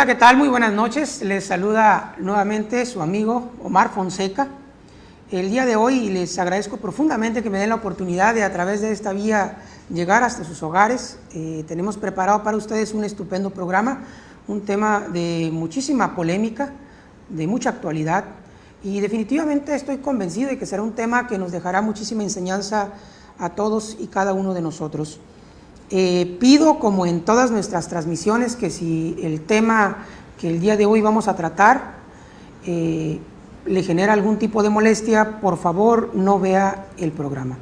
Hola, ¿qué tal? Muy buenas noches. Les saluda nuevamente su amigo Omar Fonseca. El día de hoy les agradezco profundamente que me den la oportunidad de a través de esta vía llegar hasta sus hogares. Tenemos preparado para ustedes un estupendo programa, un tema de muchísima polémica, de mucha actualidad, y definitivamente estoy convencido de que será un tema que nos dejará muchísima enseñanza a todos y cada uno de nosotros. Pido, como en todas nuestras transmisiones, que si el tema que el día de hoy vamos a tratar le genera algún tipo de molestia, por favor no vea el programa.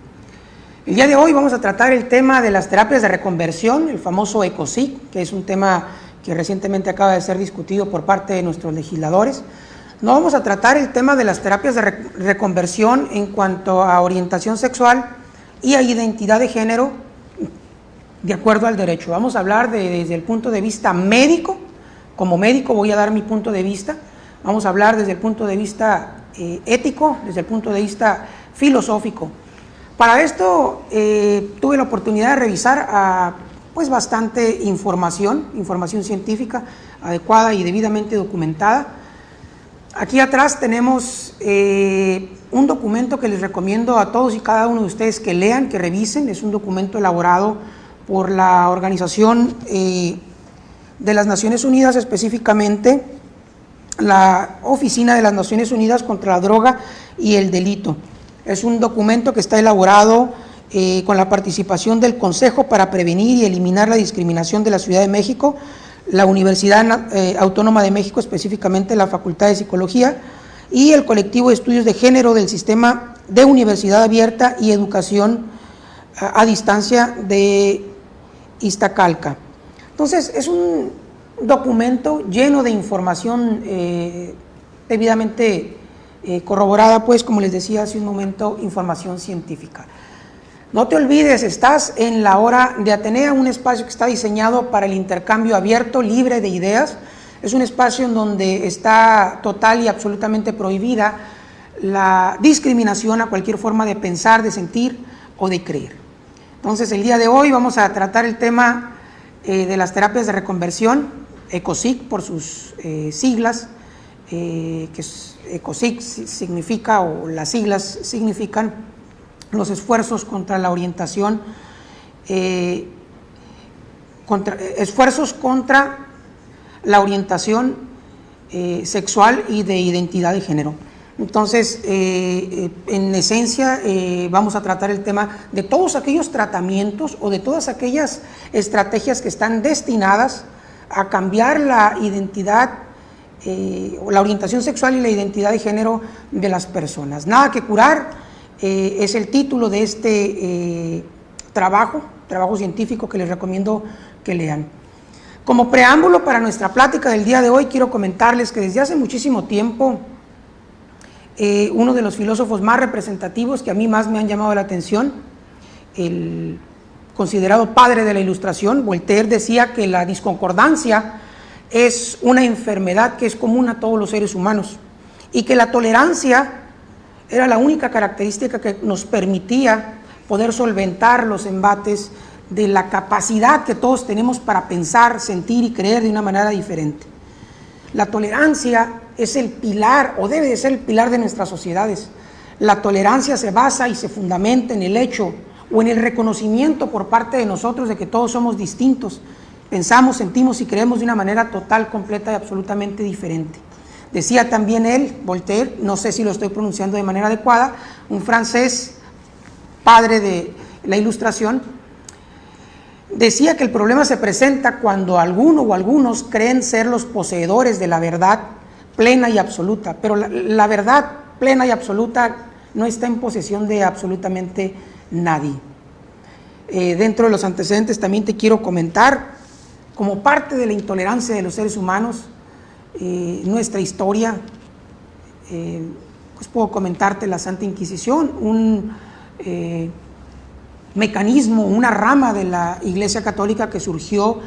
El día de hoy vamos a tratar el tema de las terapias de reconversión, el famoso ECOSIG, que es un tema que recientemente acaba de ser discutido por parte de nuestros legisladores. No vamos a tratar el tema de las terapias de reconversión en cuanto a orientación sexual y a identidad de género de acuerdo al derecho. Vamos a hablar desde el punto de vista médico. Como médico voy a dar mi punto de vista. Vamos a hablar desde el punto de vista ético, desde el punto de vista filosófico. Para esto tuve la oportunidad de revisar pues bastante información científica adecuada y debidamente documentada. Aquí atrás tenemos un documento que les recomiendo a todos y cada uno de ustedes que lean, que revisen. Es un documento elaborado por la Organización de las Naciones Unidas, específicamente la Oficina de las Naciones Unidas contra la Droga y el Delito. Es un documento que está elaborado con la participación del Consejo para Prevenir y Eliminar la Discriminación de la Ciudad de México, la Universidad Autónoma de México, específicamente la Facultad de Psicología, y el Colectivo de Estudios de Género del Sistema de Universidad Abierta y Educación a Distancia de Iztacalco. Entonces, es un documento lleno de información debidamente corroborada, pues, como les decía hace un momento, información científica. No te olvides, estás en la hora de Atenea, un espacio que está diseñado para el intercambio abierto, libre de ideas. Es un espacio en donde está total y absolutamente prohibida la discriminación a cualquier forma de pensar, de sentir o de creer. Entonces, el día de hoy vamos a tratar el tema de las terapias de reconversión, ECOSIG por sus siglas, que ECOSIG significa, o las siglas significan, los esfuerzos contra la orientación, esfuerzos contra la orientación sexual y de identidad de género. Entonces, en esencia, vamos a tratar el tema de todos aquellos tratamientos o de todas aquellas estrategias que están destinadas a cambiar la identidad o la orientación sexual y la identidad de género de las personas. Nada que curar es el título de este trabajo científico que les recomiendo que lean. Como preámbulo para nuestra plática del día de hoy, quiero comentarles que desde hace muchísimo tiempo uno de los filósofos más representativos que a mí más me han llamado la atención, el considerado padre de la Ilustración, Voltaire, decía que la disconcordancia es una enfermedad que es común a todos los seres humanos y que la tolerancia era la única característica que nos permitía poder solventar los embates de la capacidad que todos tenemos para pensar, sentir y creer de una manera diferente. La tolerancia es el pilar, o debe de ser el pilar de nuestras sociedades. La tolerancia se basa y se fundamenta en el hecho o en el reconocimiento por parte de nosotros de que todos somos distintos. Pensamos, sentimos y creemos de una manera total, completa y absolutamente diferente. Decía también él, Voltaire, no sé si lo estoy pronunciando de manera adecuada, un francés, padre de la Ilustración, decía que el problema se presenta cuando alguno o algunos creen ser los poseedores de la verdad plena y absoluta, pero la verdad plena y absoluta no está en posesión de absolutamente nadie. Dentro de los antecedentes también te quiero comentar, como parte de la intolerancia de los seres humanos, nuestra historia, pues puedo comentarte la Santa Inquisición, un mecanismo, una rama de la Iglesia Católica que surgió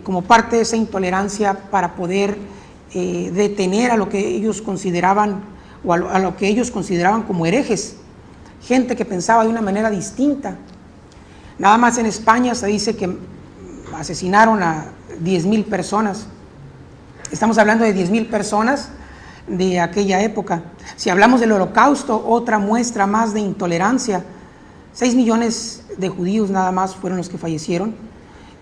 como parte de esa intolerancia para poder detener a lo que ellos consideraban o a lo que ellos consideraban como herejes, gente que pensaba de una manera distinta. Nada más en España se dice que asesinaron a 10,000 personas Estamos hablando de 10,000 personas de aquella época. Si hablamos del Holocausto, otra muestra más de intolerancia. 6 millones de judíos nada más fueron los que fallecieron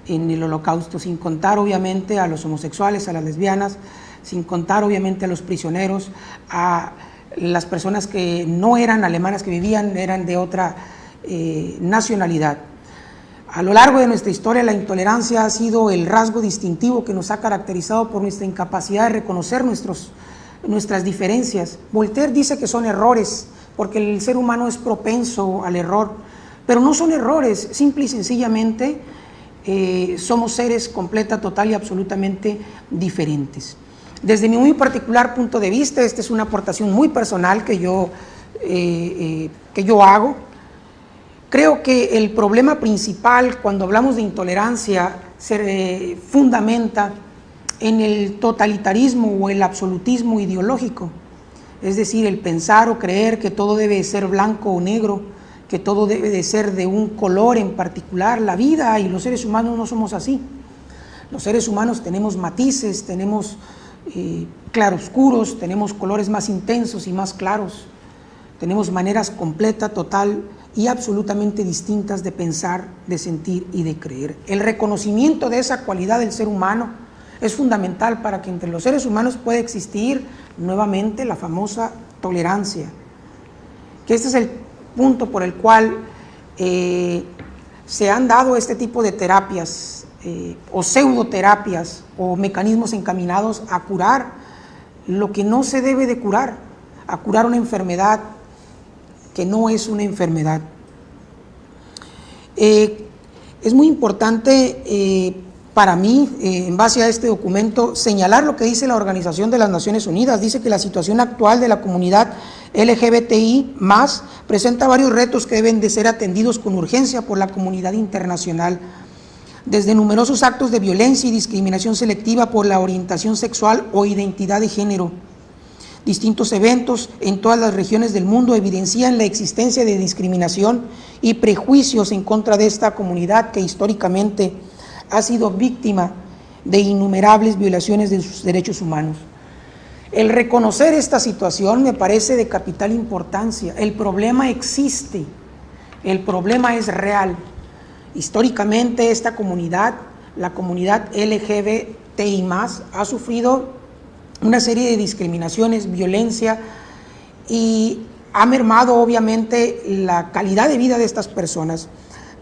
en el Holocausto, sin contar obviamente a los homosexuales, a las lesbianas, sin contar obviamente a los prisioneros, a las personas que no eran alemanas, que vivían, eran de otra nacionalidad. A lo largo de nuestra historia, la intolerancia ha sido el rasgo distintivo que nos ha caracterizado por nuestra incapacidad de reconocer nuestras diferencias. Voltaire dice que son errores, porque el ser humano es propenso al error, pero no son errores, simple y sencillamente somos seres completa, total y absolutamente diferentes. Desde mi muy particular punto de vista, esta es una aportación muy personal que yo hago. Creo que el problema principal cuando hablamos de intolerancia se fundamenta en el totalitarismo o el absolutismo ideológico, es decir, el pensar o creer que todo debe ser blanco o negro, que todo debe de ser de un color en particular. La vida y los seres humanos no somos así. Los seres humanos tenemos matices, tenemos claroscuros, tenemos colores más intensos y más claros, tenemos maneras completa, total y absolutamente distintas de pensar, de sentir y de creer. El reconocimiento de esa cualidad del ser humano es fundamental para que entre los seres humanos pueda existir nuevamente la famosa tolerancia, que este es el punto por el cual se han dado este tipo de terapias o pseudoterapias o mecanismos encaminados a curar lo que no se debe de curar, a curar una enfermedad que no es una enfermedad. Es muy importante para mí, en base a este documento, señalar lo que dice la Organización de las Naciones Unidas. Dice que la situación actual de la comunidad LGBTI+ presenta varios retos que deben de ser atendidos con urgencia por la comunidad internacional, desde numerosos actos de violencia y discriminación selectiva por la orientación sexual o identidad de género. Distintos eventos en todas las regiones del mundo evidencian la existencia de discriminación y prejuicios en contra de esta comunidad que históricamente ha sido víctima de innumerables violaciones de sus derechos humanos. El reconocer esta situación me parece de capital importancia. El problema existe, el problema es real. Históricamente esta comunidad, la comunidad LGBTI+, ha sufrido una serie de discriminaciones, violencia, y ha mermado obviamente la calidad de vida de estas personas.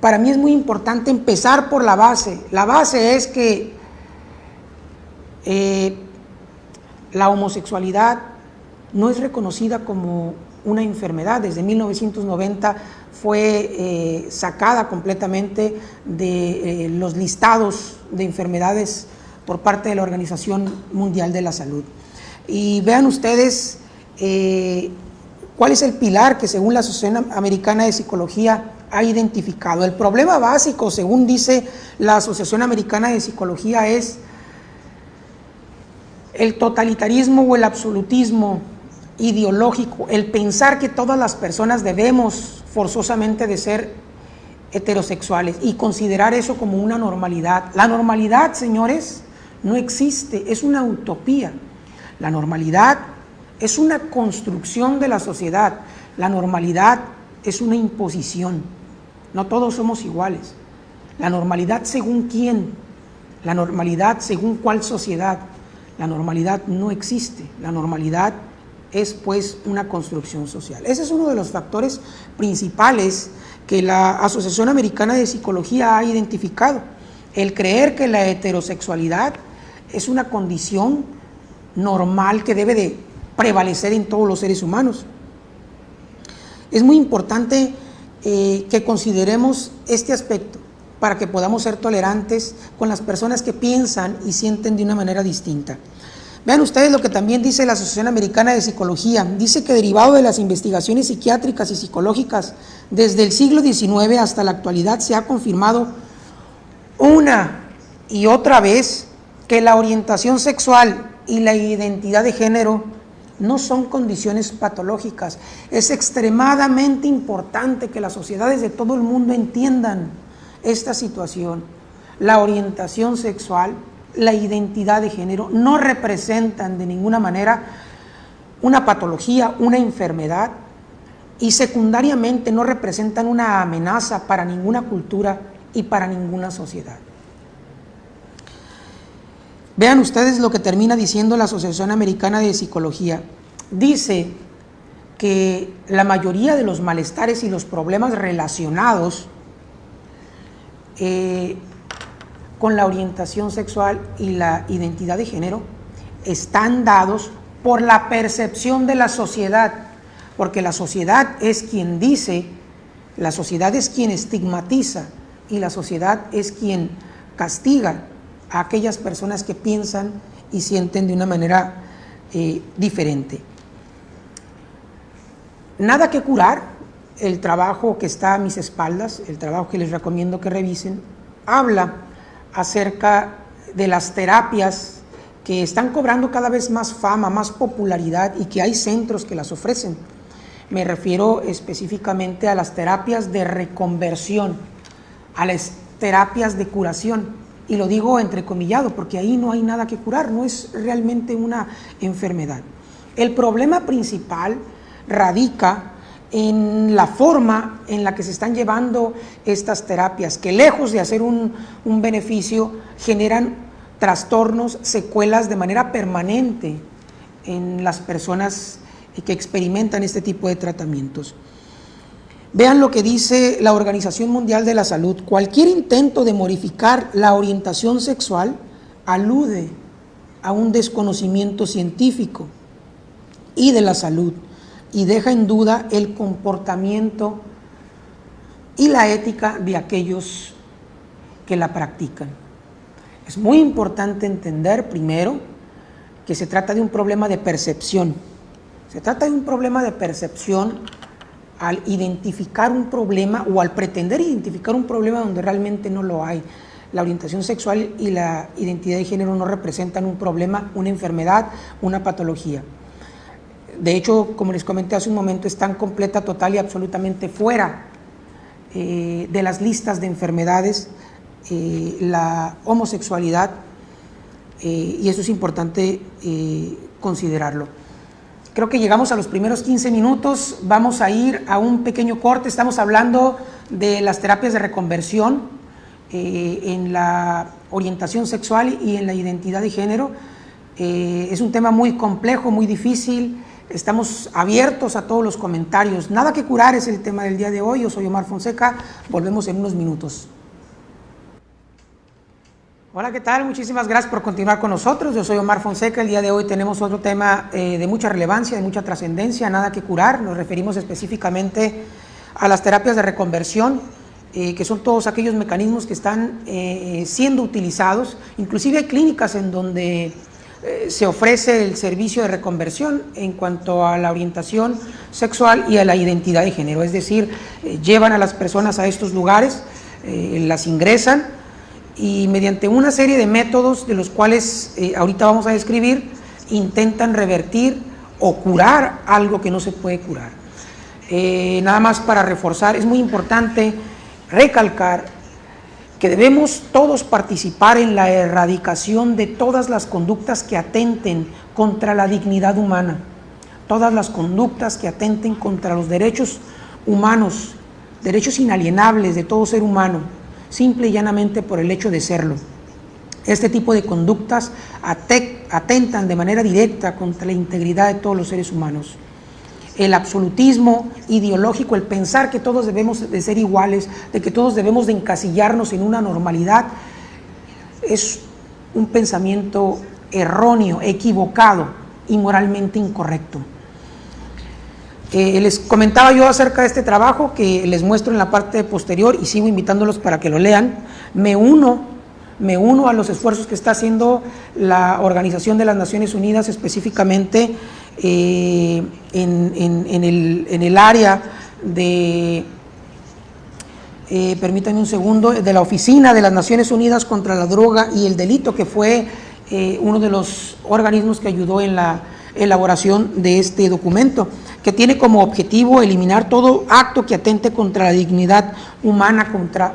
Para mí es muy importante empezar por la base. La base es que la homosexualidad no es reconocida como una enfermedad. Desde 1990 fue sacada completamente de los listados de enfermedades por parte de la Organización Mundial de la Salud. Y vean ustedes cuál es el pilar que según la Asociación Americana de Psicología ha identificado. El problema básico, según dice la Asociación Americana de Psicología, es el totalitarismo o el absolutismo ideológico, el pensar que todas las personas debemos forzosamente de ser heterosexuales y considerar eso como una normalidad. La normalidad, señores, no existe, es una utopía. La normalidad es una construcción de la sociedad. La normalidad es una imposición. No todos somos iguales. La normalidad, ¿según quién? La normalidad, ¿según cuál sociedad? La normalidad no existe. La normalidad es pues una construcción social. Ese es uno de los factores principales que la Asociación Americana de Psicología ha identificado. El creer que la heterosexualidad es una condición normal que debe de prevalecer en todos los seres humanos. Es muy importante que consideremos este aspecto para que podamos ser tolerantes con las personas que piensan y sienten de una manera distinta. Vean ustedes lo que también dice la Asociación Americana de Psicología. Dice que derivado de las investigaciones psiquiátricas y psicológicas desde el siglo XIX hasta la actualidad se ha confirmado una y otra vez que la orientación sexual y la identidad de género no son condiciones patológicas. Es extremadamente importante que las sociedades de todo el mundo entiendan esta situación. La orientación sexual la identidad de género no representan de ninguna manera una patología, una enfermedad, y secundariamente no representan una amenaza para ninguna cultura y para ninguna sociedad. Vean ustedes lo que termina diciendo la Asociación Americana de Psicología. Dice que la mayoría de los malestares y los problemas relacionados con la orientación sexual y la identidad de género están dados por la percepción de la sociedad, porque la sociedad es quien dice, la sociedad es quien estigmatiza y la sociedad es quien castiga a aquellas personas que piensan y sienten de una manera diferente. Nada que curar, el trabajo que está a mis espaldas, el trabajo que les recomiendo que revisen, habla acerca de las terapias que están cobrando cada vez más fama, más popularidad y que hay centros que las ofrecen. Me refiero específicamente a las terapias de reconversión, a las terapias de curación. Y lo digo entrecomillado porque ahí no hay nada que curar, no es realmente una enfermedad. El problema principal radica en la forma en la que se están llevando estas terapias, que lejos de hacer un beneficio, generan trastornos, secuelas de manera permanente en las personas que experimentan este tipo de tratamientos. Vean lo que dice la Organización Mundial de la Salud. Cualquier intento de modificar la orientación sexual alude a un desconocimiento científico y de la salud y deja en duda el comportamiento y la ética de aquellos que la practican. Es muy importante entender primero que se trata de un problema de percepción. Se trata de un problema de percepción al identificar un problema o al pretender identificar un problema donde realmente no lo hay. La orientación sexual y la identidad de género no representan un problema, una enfermedad, una patología. De hecho, como les comenté hace un momento, están completa, total y absolutamente fuera de las listas de enfermedades la homosexualidad, y eso es importante considerarlo. Creo que llegamos a los primeros 15 minutos, vamos a ir a un pequeño corte. Estamos hablando de las terapias de reconversión en la orientación sexual y en la identidad de género. Es un tema muy complejo, muy difícil. Estamos abiertos a todos los comentarios. Nada que curar es el tema del día de hoy. Yo soy Omar Fonseca. Volvemos en unos minutos. Hola, ¿qué tal? Muchísimas gracias por continuar con nosotros. Yo soy Omar Fonseca. El día de hoy tenemos otro tema de mucha relevancia, de mucha trascendencia, nada que curar. Nos referimos específicamente a las terapias de reconversión, que son todos aquellos mecanismos que están siendo utilizados. Inclusive hay clínicas en donde se ofrece el servicio de reconversión en cuanto a la orientación sexual y a la identidad de género. Es decir, llevan a las personas a estos lugares, las ingresan, y mediante una serie de métodos de los cuales ahorita vamos a describir, intentan revertir o curar algo que no se puede curar. Nada más para reforzar, es muy importante recalcar que debemos todos participar en la erradicación de todas las conductas que atenten contra la dignidad humana, todas las conductas que atenten contra los derechos humanos, derechos inalienables de todo ser humano, simple y llanamente por el hecho de serlo. Este tipo de conductas atentan de manera directa contra la integridad de todos los seres humanos. El absolutismo ideológico, el pensar que todos debemos de ser iguales, de que todos debemos de encasillarnos en una normalidad, es un pensamiento erróneo, equivocado y moralmente incorrecto. Les comentaba yo acerca de este trabajo que les muestro en la parte posterior y sigo invitándolos para que lo lean. Me uno a los esfuerzos que está haciendo la Organización de las Naciones Unidas, específicamente en el área de, permítanme un segundo, de la Oficina de las Naciones Unidas contra la Droga y el Delito, que fue uno de los organismos que ayudó en la elaboración de este documento. que tiene como objetivo eliminar todo acto que atente contra la dignidad humana,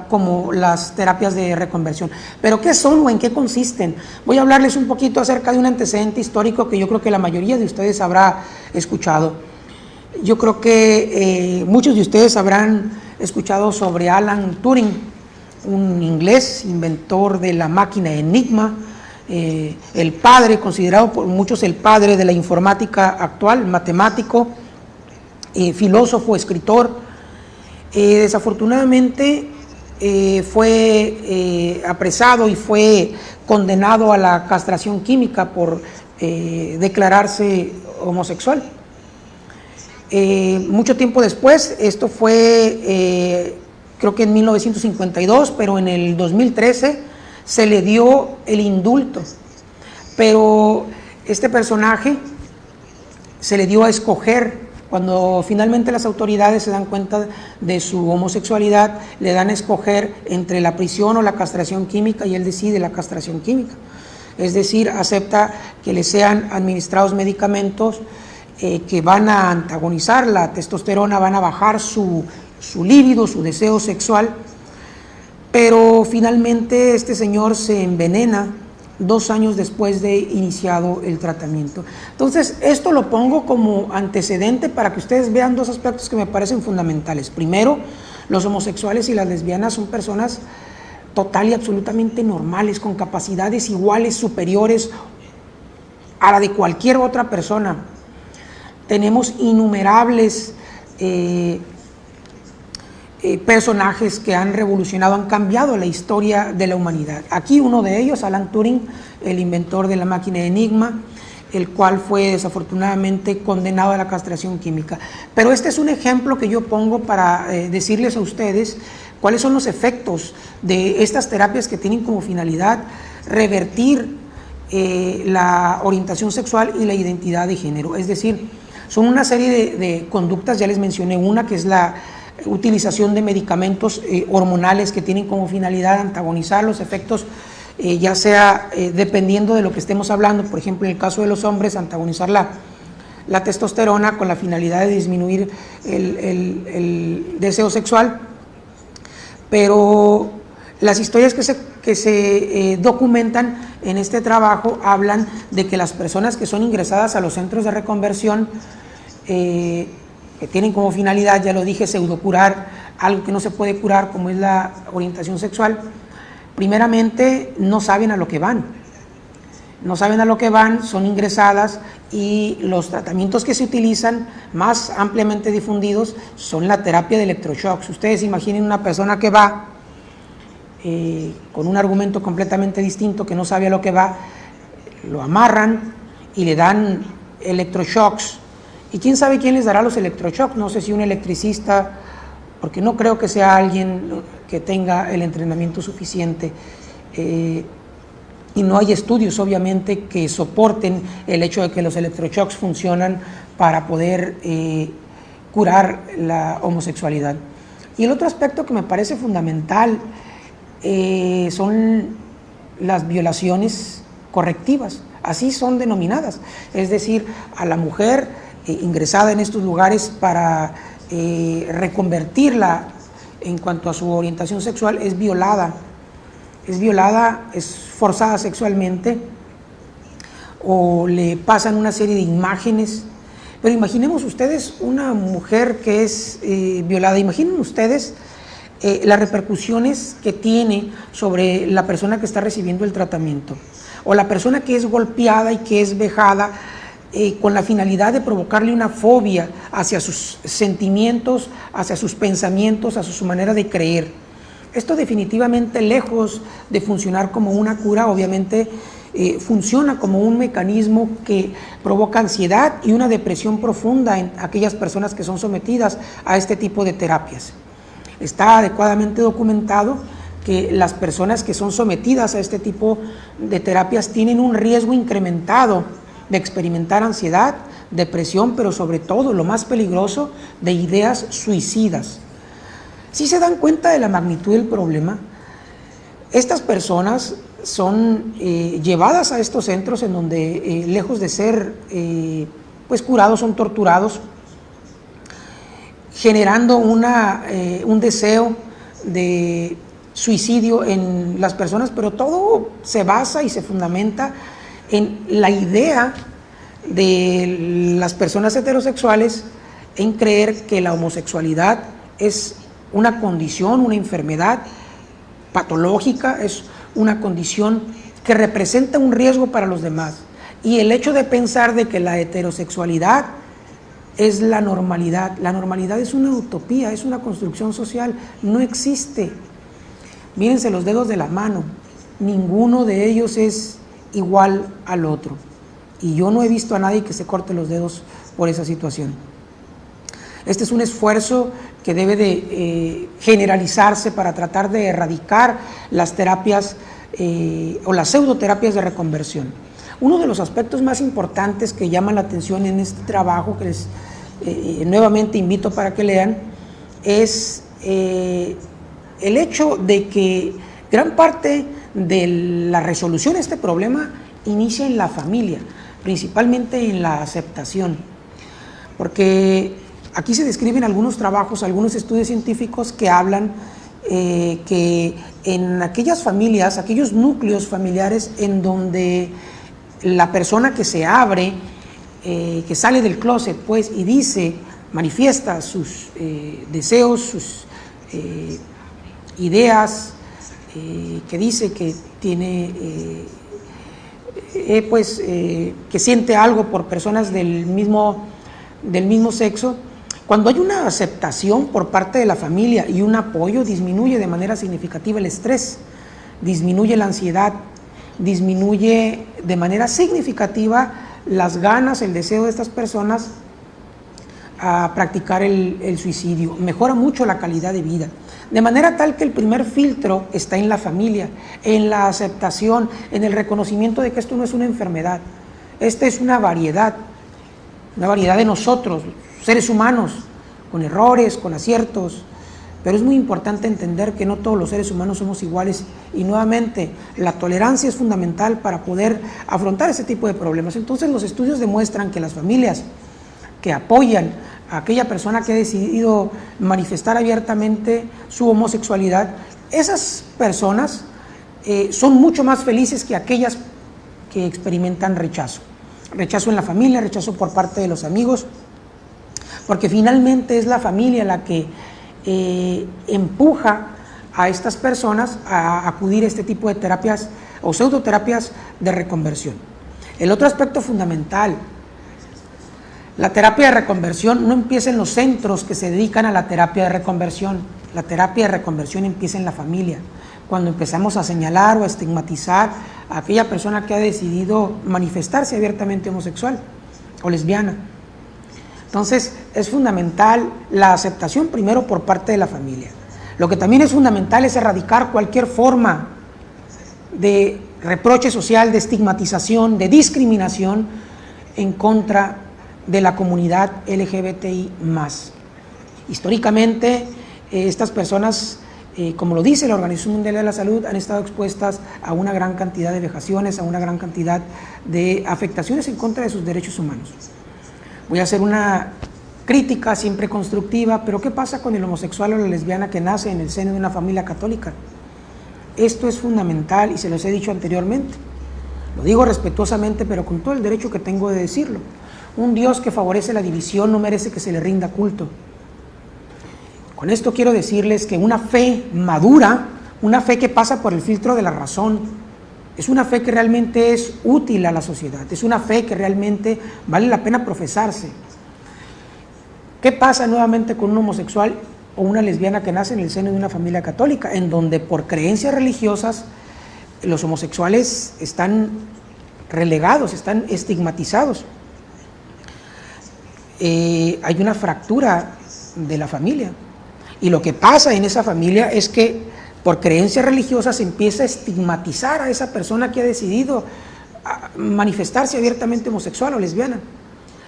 como las terapias de reconversión. ¿Pero qué son o en qué consisten? Voy a hablarles un poquito acerca de un antecedente histórico que yo creo que la mayoría de ustedes habrá escuchado. Yo creo que muchos de ustedes habrán escuchado sobre Alan Turing, un inglés, inventor de la máquina Enigma, el padre, considerado por muchos el padre de la informática actual, matemático, filósofo, escritor. Desafortunadamente fue apresado y fue condenado a la castración química por declararse homosexual. Mucho tiempo después, esto fue creo que en 1952, pero en el 2013 se le dio el indulto, pero este personaje se le dio a escoger. Cuando finalmente las autoridades se dan cuenta de su homosexualidad, le dan a escoger entre la prisión o la castración química, y él decide la castración química. Es decir, acepta que le sean administrados medicamentos que van a antagonizar la testosterona, van a bajar su líbido, su deseo sexual, pero finalmente este señor se envenena 2 años después de iniciado el tratamiento. Entonces, esto lo pongo como antecedente para que ustedes vean 2 aspectos que me parecen fundamentales. Primero, los homosexuales y las lesbianas son personas total y absolutamente normales, con capacidades iguales, superiores a la de cualquier otra persona. Tenemos innumerables personajes que han revolucionado, han cambiado la historia de la humanidad. Aquí uno de ellos, Alan Turing, el inventor de la máquina Enigma, el cual fue desafortunadamente condenado a la castración química. Pero este es un ejemplo que yo pongo para decirles a ustedes cuáles son los efectos de estas terapias que tienen como finalidad revertir la orientación sexual y la identidad de género. Es decir, son una serie de conductas, ya les mencioné una, que es la utilización de medicamentos hormonales que tienen como finalidad antagonizar los efectos, ya sea dependiendo de lo que estemos hablando. Por ejemplo, en el caso de los hombres, antagonizar la testosterona con la finalidad de disminuir el deseo sexual. Pero las historias que se documentan en este trabajo hablan de que las personas que son ingresadas a los centros de reconversión, que tienen como finalidad, ya lo dije, pseudocurar algo que no se puede curar, como es la orientación sexual, primeramente no saben a lo que van. No saben a lo que van, son ingresadas, y los tratamientos que se utilizan, más ampliamente difundidos, son la terapia de electroshocks. Ustedes imaginen una persona que va con un argumento completamente distinto, que no sabe a lo que va, lo amarran y le dan electroshocks. ¿Y quién sabe quién les dará los electroshocks? No sé si un electricista, porque no creo que sea alguien que tenga el entrenamiento suficiente. Y no hay estudios, obviamente, que soporten el hecho de que los electroshocks funcionan para poder curar la homosexualidad. Y el otro aspecto que me parece fundamental son las violaciones correctivas, así son denominadas. Es decir, a la mujer ingresada en estos lugares para reconvertirla en cuanto a su orientación sexual, es violada, es forzada sexualmente, o le pasan una serie de imágenes. Pero imaginemos ustedes una mujer que es violada, imaginen ustedes las repercusiones que tiene sobre la persona que está recibiendo el tratamiento, o la persona que es golpeada y que es vejada, con la finalidad de provocarle una fobia hacia sus sentimientos, hacia sus pensamientos, hacia su manera de creer. Esto definitivamente, lejos de funcionar como una cura, obviamente funciona como un mecanismo que provoca ansiedad y una depresión profunda en aquellas personas que son sometidas a este tipo de terapias. Está adecuadamente documentado que las personas que son sometidas a este tipo de terapias tienen un riesgo incrementado de experimentar ansiedad, depresión, pero sobre todo, lo más peligroso, de ideas suicidas. Si se dan cuenta de la magnitud del problema, estas personas son llevadas a estos centros en donde, lejos de ser pues curados, son torturados, generando un deseo de suicidio en las personas, pero todo se basa y se fundamenta en la idea de las personas heterosexuales en creer que la homosexualidad es una condición, una enfermedad patológica, es una condición que representa un riesgo para los demás. Y el hecho de pensar de que la heterosexualidad es la normalidad es una utopía, es una construcción social, no existe. Mírense los dedos de la mano, ninguno de ellos es igual al otro. Y yo no he visto a nadie que se corte los dedos por esa situación. Este es un esfuerzo que debe de generalizarse para tratar de erradicar las terapias o las pseudoterapias de reconversión. Uno de los aspectos más importantes que llaman la atención en este trabajo, que les nuevamente invito para que lean, es el hecho de que gran parte de la resolución de este problema inicia en la familia, principalmente en la aceptación, porque aquí se describen algunos trabajos, algunos estudios científicos que hablan que en aquellas familias, aquellos núcleos familiares en donde la persona que se abre, que sale del closet, pues, y dice, manifiesta sus deseos, sus ideas, que dice que tiene, que siente algo por personas del mismo sexo. Cuando hay una aceptación por parte de la familia y un apoyo, disminuye de manera significativa el estrés, disminuye la ansiedad, disminuye de manera significativa las ganas, el deseo de estas personas a practicar el suicidio. Mejora mucho la calidad de vida. De manera tal que el primer filtro está en la familia, en la aceptación, en el reconocimiento de que esto no es una enfermedad. Esta es una variedad de nosotros, seres humanos, con errores, con aciertos, pero es muy importante entender que no todos los seres humanos somos iguales y nuevamente la tolerancia es fundamental para poder afrontar ese tipo de problemas. Entonces los estudios demuestran que las familias que apoyan a aquella persona que ha decidido manifestar abiertamente su homosexualidad, esas personas son mucho más felices que aquellas que experimentan rechazo. Rechazo en la familia, rechazo por parte de los amigos, porque finalmente es la familia la que empuja a estas personas a acudir a este tipo de terapias o pseudoterapias de reconversión. El otro aspecto fundamental, la terapia de reconversión no empieza en los centros que se dedican a la terapia de reconversión. La terapia de reconversión empieza en la familia, cuando empezamos a señalar o a estigmatizar a aquella persona que ha decidido manifestarse abiertamente homosexual o lesbiana. Entonces, es fundamental la aceptación primero por parte de la familia. Lo que también es fundamental es erradicar cualquier forma de reproche social, de estigmatización, de discriminación en contra de la comunidad LGBTI+. Históricamente, estas personas, como lo dice la Organización Mundial de la Salud, han estado expuestas a una gran cantidad de vejaciones, a una gran cantidad de afectaciones en contra de sus derechos humanos. Voy a hacer una crítica siempre constructiva, pero ¿qué pasa con el homosexual o la lesbiana que nace en el seno de una familia católica? Esto es fundamental y se los he dicho anteriormente. Lo digo respetuosamente, pero con todo el derecho que tengo de decirlo. Un Dios que favorece la división no merece que se le rinda culto. Con esto quiero decirles que una fe madura, una fe que pasa por el filtro de la razón, es una fe que realmente es útil a la sociedad, es una fe que realmente vale la pena profesarse. ¿Qué pasa nuevamente con un homosexual o una lesbiana que nace en el seno de una familia católica, en donde por creencias religiosas los homosexuales están relegados, están estigmatizados? Hay una fractura de la familia, y lo que pasa en esa familia es que por creencias religiosas se empieza a estigmatizar a esa persona que ha decidido manifestarse abiertamente homosexual o lesbiana.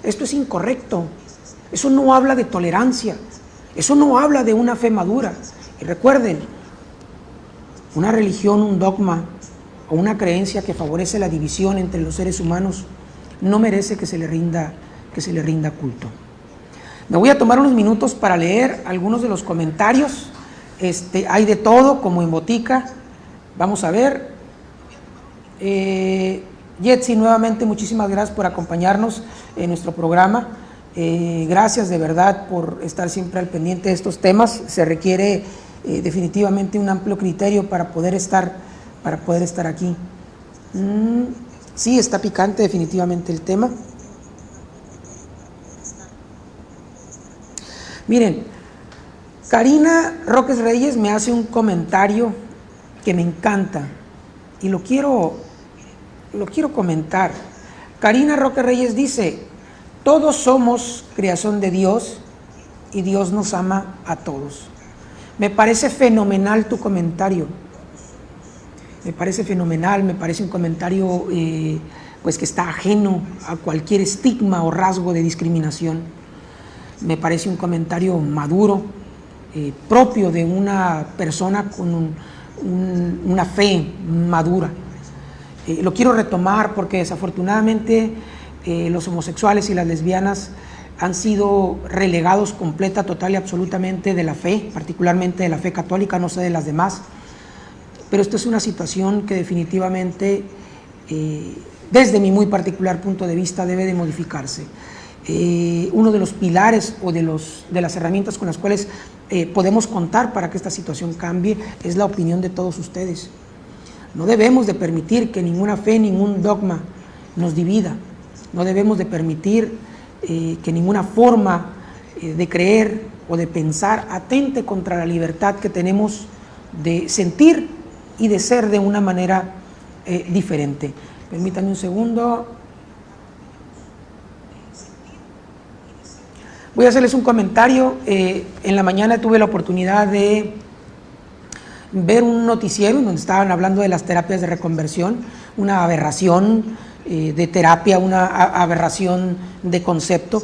Esto es incorrecto, eso no habla de tolerancia, eso no habla de una fe madura. Y recuerden, una religión, un dogma o una creencia que favorece la división entre los seres humanos no merece que se le rinda culto. Me voy a tomar unos minutos para leer algunos de los comentarios. Hay de todo, como en botica. Vamos a ver. Yetzi, nuevamente muchísimas gracias por acompañarnos en nuestro programa. Gracias de verdad por estar siempre al pendiente de estos temas. Se requiere definitivamente un amplio criterio para poder estar aquí. Sí, está picante definitivamente el tema. Miren, Karina Roques Reyes me hace un comentario que me encanta y lo quiero comentar. Karina Roques Reyes dice: todos somos creación de Dios y Dios nos ama a todos. Me parece fenomenal tu comentario. Me parece fenomenal, me parece un comentario pues que está ajeno a cualquier estigma o rasgo de discriminación. Me parece un comentario maduro, propio de una persona con una fe madura. Lo quiero retomar porque desafortunadamente los homosexuales y las lesbianas han sido relegados completa, total y absolutamente de la fe, particularmente de la fe católica, no sé de las demás. Pero esto es una situación que definitivamente, desde mi muy particular punto de vista, debe de modificarse. Uno de los pilares o de las herramientas con las cuales podemos contar para que esta situación cambie es la opinión de todos ustedes. No debemos de permitir que ninguna fe, ningún dogma nos divida. No debemos de permitir que ninguna forma de creer o de pensar atente contra la libertad que tenemos de sentir y de ser de una manera diferente. Permítanme un segundo. Voy a hacerles un comentario. En la mañana tuve la oportunidad de ver un noticiero en donde estaban hablando de las terapias de reconversión, una aberración de terapia, una aberración de concepto,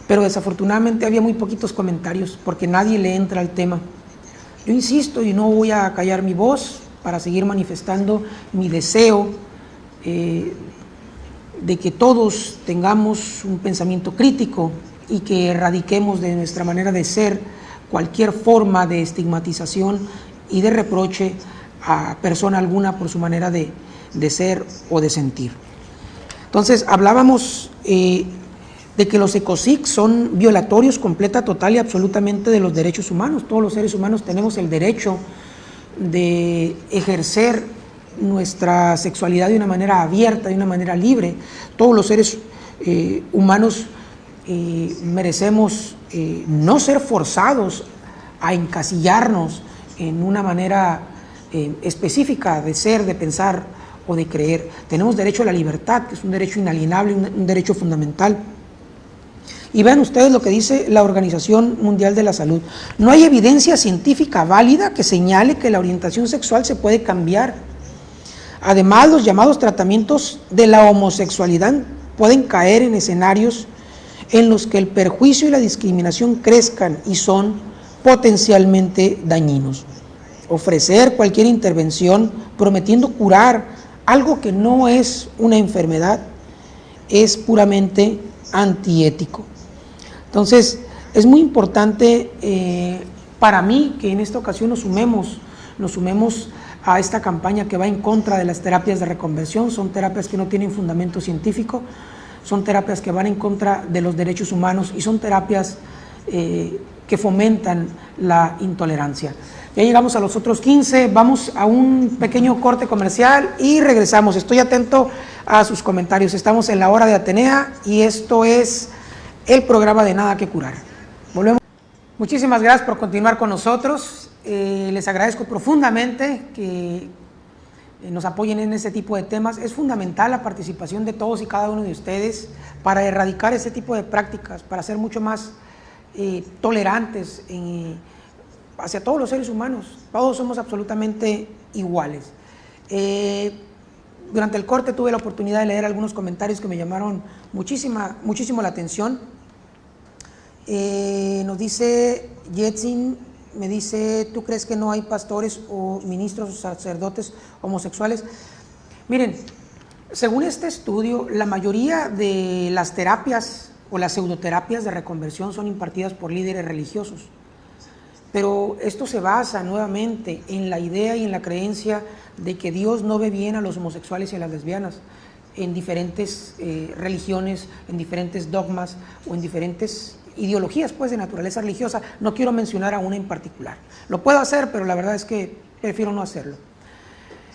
pero desafortunadamente había muy poquitos comentarios porque nadie le entra al tema. Yo insisto y no voy a callar mi voz para seguir manifestando mi deseo de que todos tengamos un pensamiento crítico y que erradiquemos de nuestra manera de ser cualquier forma de estigmatización y de reproche a persona alguna por su manera de ser o de sentir. Entonces, hablábamos de que los ECOSIG son violatorios completa, total y absolutamente de los derechos humanos. Todos los seres humanos tenemos el derecho de ejercer nuestra sexualidad de una manera abierta, de una manera libre. Todos los seres humanos merecemos no ser forzados a encasillarnos en una manera específica de ser, de pensar o de creer. Tenemos derecho a la libertad, que es un derecho inalienable, un derecho fundamental. Y vean ustedes lo que dice la Organización Mundial de la Salud. No hay evidencia científica válida que señale que la orientación sexual se puede cambiar. Además, los llamados tratamientos de la homosexualidad pueden caer en escenarios en los que el perjuicio y la discriminación crezcan y son potencialmente dañinos. Ofrecer cualquier intervención prometiendo curar algo que no es una enfermedad es puramente antiético. Entonces, es muy importante para mí que en esta ocasión nos sumemos a esta campaña que va en contra de las terapias de reconversión. Son terapias que no tienen fundamento científico, son terapias que van en contra de los derechos humanos y son terapias que fomentan la intolerancia. Ya llegamos a los otros 15, vamos a un pequeño corte comercial y regresamos. Estoy atento a sus comentarios. Estamos en la hora de Atenea y esto es el programa de Nada que Curar. Volvemos. Muchísimas gracias por continuar con nosotros. Les agradezco profundamente que nos apoyen en este tipo de temas. Es fundamental la participación de todos y cada uno de ustedes para erradicar ese tipo de prácticas, para ser mucho más tolerantes hacia todos los seres humanos. Todos somos absolutamente iguales. Durante el corte tuve la oportunidad de leer algunos comentarios que me llamaron muchísimo la atención. Nos dice Yetzin, me dice: ¿tú crees que no hay pastores o ministros o sacerdotes homosexuales? Miren, según este estudio, la mayoría de las terapias o las pseudoterapias de reconversión son impartidas por líderes religiosos. Pero esto se basa nuevamente en la idea y en la creencia de que Dios no ve bien a los homosexuales y a las lesbianas en diferentes religiones, en diferentes dogmas o en diferentes ideologías pues, de naturaleza religiosa. No quiero mencionar a una en particular. Lo puedo hacer, pero la verdad es que prefiero no hacerlo.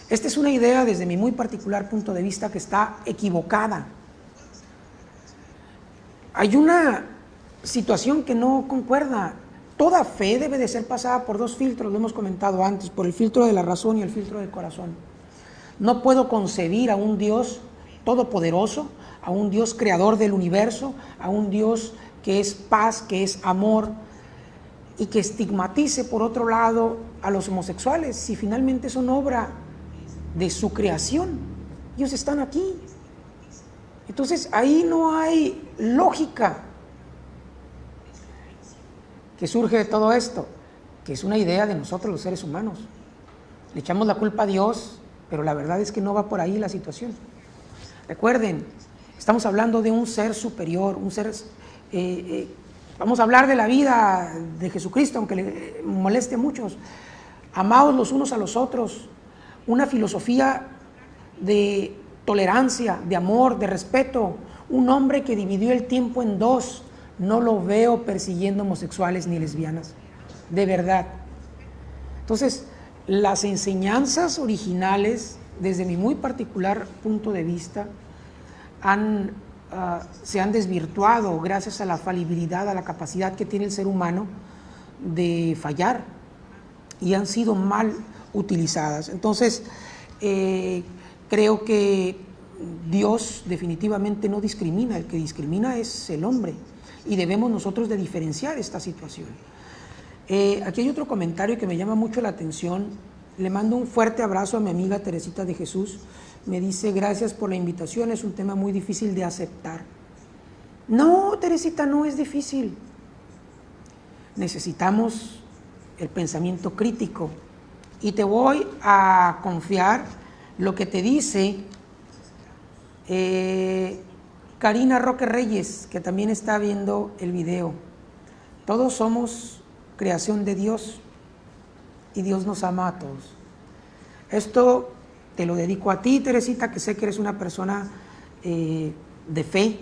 Esta es una idea desde mi muy particular punto de vista que está equivocada. Hay una situación que no concuerda. Toda fe debe de ser pasada por dos filtros, lo hemos comentado antes, por el filtro de la razón y el filtro del corazón. No puedo concebir a un Dios todopoderoso, a un Dios creador del universo, a un Dios que es paz, que es amor, y que estigmatice por otro lado a los homosexuales, si finalmente son obra de su creación. Ellos están aquí. Entonces ahí no hay lógica. ¿Qué surge de todo esto? Que es una idea de nosotros los seres humanos. Le echamos la culpa a Dios, pero la verdad es que no va por ahí la situación. Recuerden, estamos hablando de un ser superior, un ser... vamos a hablar de la vida de Jesucristo, aunque le moleste a muchos. Amaos los unos a los otros, una filosofía de tolerancia, de amor, de respeto. Un hombre que dividió el tiempo en dos. No lo veo persiguiendo homosexuales ni lesbianas, de verdad. Entonces, las enseñanzas originales, desde mi muy particular punto de vista, se han desvirtuado gracias a la falibilidad, a la capacidad que tiene el ser humano de fallar, y han sido mal utilizadas. Entonces, creo que Dios definitivamente no discrimina, el que discrimina es el hombre. Y debemos nosotros de diferenciar esta situación. Aquí hay otro comentario que me llama mucho la atención. Le mando un fuerte abrazo a mi amiga Teresita de Jesús. Me dice, gracias por la invitación, es un tema muy difícil de aceptar. No, Teresita, no es difícil. Necesitamos el pensamiento crítico. Y te voy a confiar lo que te dice Karina Roque Reyes, que también está viendo el video. Todos somos creación de Dios y Dios nos ama a todos. Esto te lo dedico a ti, Teresita, que sé que eres una persona de fe,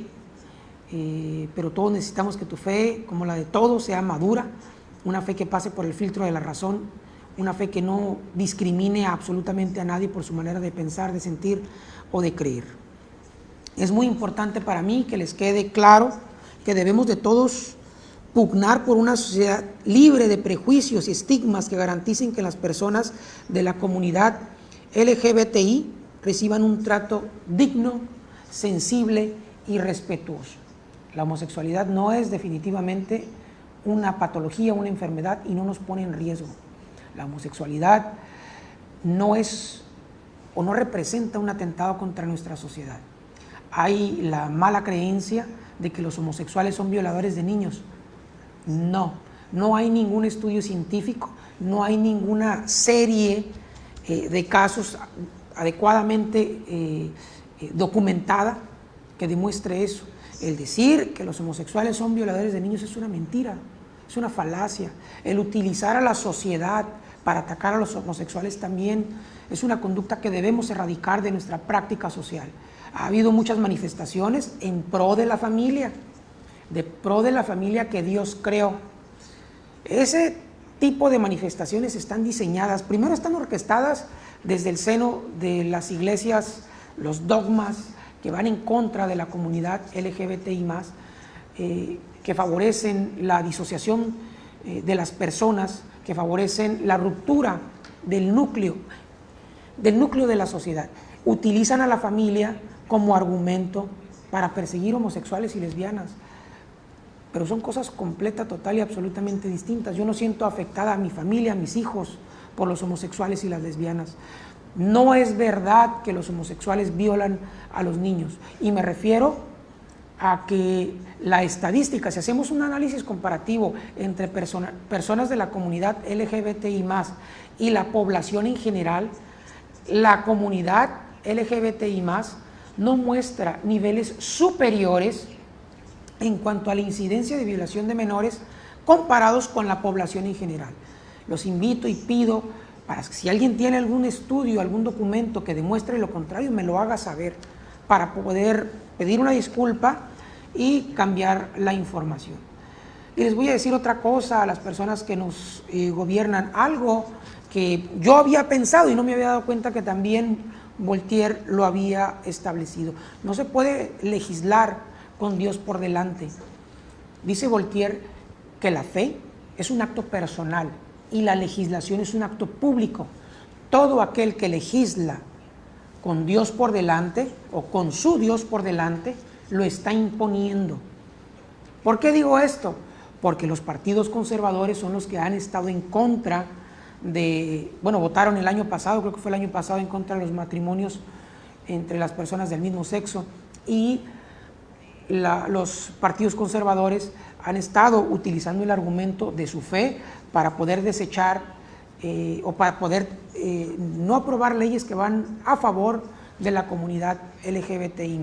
pero todos necesitamos que tu fe, como la de todos, sea madura, una fe que pase por el filtro de la razón, una fe que no discrimine absolutamente a nadie por su manera de pensar, de sentir o de creer. Es muy importante para mí que les quede claro que debemos de todos pugnar por una sociedad libre de prejuicios y estigmas que garanticen que las personas de la comunidad LGBTI reciban un trato digno, sensible y respetuoso. La homosexualidad no es definitivamente una patología, una enfermedad, y no nos pone en riesgo. La homosexualidad no es o no representa un atentado contra nuestra sociedad. Hay la mala creencia de que los homosexuales son violadores de niños. No hay ningún estudio científico, no hay ninguna serie de casos adecuadamente documentada que demuestre eso. El decir que los homosexuales son violadores de niños es una mentira, es una falacia. El utilizar a la sociedad para atacar a los homosexuales también es una conducta que debemos erradicar de nuestra práctica social. Ha habido muchas manifestaciones en pro de la familia, que Dios creó. Ese tipo de manifestaciones están diseñadas, primero están orquestadas desde el seno de las iglesias, los dogmas que van en contra de la comunidad LGBTI+, que favorecen la disociación de las personas, que favorecen la ruptura del núcleo de la sociedad. Utilizan a la familia como argumento para perseguir homosexuales y lesbianas. Pero son cosas completa, total y absolutamente distintas. Yo no siento afectada a mi familia, a mis hijos, por los homosexuales y las lesbianas. No es verdad que los homosexuales violan a los niños. Y me refiero a que la estadística, si hacemos un análisis comparativo entre personas de la comunidad LGBTI+, y la población en general, la comunidad LGBTI+, no muestra niveles superiores en cuanto a la incidencia de violación de menores comparados con la población en general. Los invito y pido para que si alguien tiene algún estudio, algún documento que demuestre lo contrario, me lo haga saber para poder pedir una disculpa y cambiar la información. Y les voy a decir otra cosa a las personas que nos gobiernan, algo que yo había pensado y no me había dado cuenta que también Voltaire lo había establecido. No se puede legislar con Dios por delante. Dice Voltaire que la fe es un acto personal y la legislación es un acto público. Todo aquel que legisla con Dios por delante o con su Dios por delante lo está imponiendo. ¿Por qué digo esto? Porque los partidos conservadores son los que han estado en contra de, bueno, votaron el año pasado, creo que fue el año pasado, en contra de los matrimonios entre las personas del mismo sexo, y los partidos conservadores han estado utilizando el argumento de su fe para poder desechar o para poder no aprobar leyes que van a favor de la comunidad LGBTI+.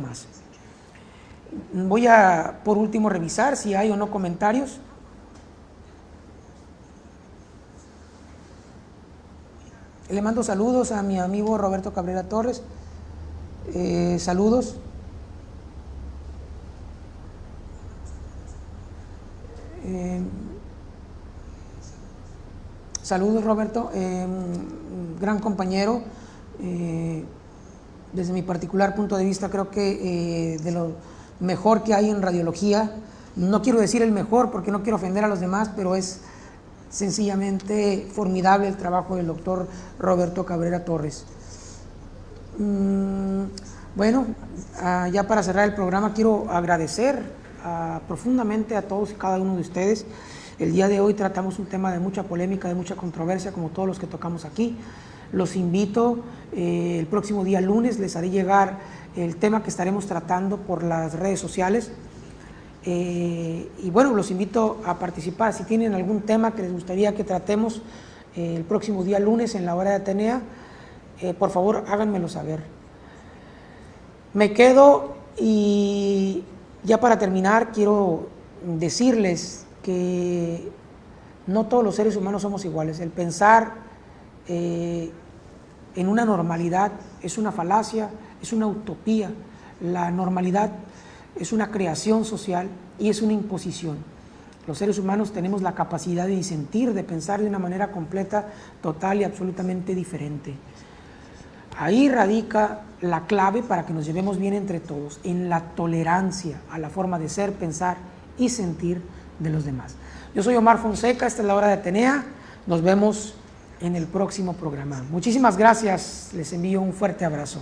Voy a, por último, revisar si hay o no comentarios. Le mando saludos a mi amigo Roberto Cabrera Torres. Saludos. Saludos, Roberto. Gran compañero. Desde mi particular punto de vista, creo que de lo mejor que hay en radiología. No quiero decir el mejor porque no quiero ofender a los demás, pero es sencillamente formidable el trabajo del doctor Roberto Cabrera Torres. Bueno, ya para cerrar el programa quiero agradecer profundamente a todos y cada uno de ustedes. El día de hoy tratamos un tema de mucha polémica, de mucha controversia, como todos los que tocamos aquí. Los invito, el próximo día lunes les haré llegar el tema que estaremos tratando por las redes sociales. Y bueno, los invito a participar. Si tienen algún tema que les gustaría que tratemos el próximo día lunes en la hora de Atenea, por favor háganmelo saber. Me quedo y ya para terminar quiero decirles que no todos los seres humanos somos iguales. El pensar en una normalidad es una falacia, es una utopía. La normalidad es una creación social y es una imposición. Los seres humanos tenemos la capacidad de disentir, de pensar de una manera completa, total y absolutamente diferente. Ahí radica la clave para que nos llevemos bien entre todos, en la tolerancia a la forma de ser, pensar y sentir de los demás. Yo soy Omar Fonseca, esta es la hora de Atenea. Nos vemos en el próximo programa. Muchísimas gracias, les envío un fuerte abrazo.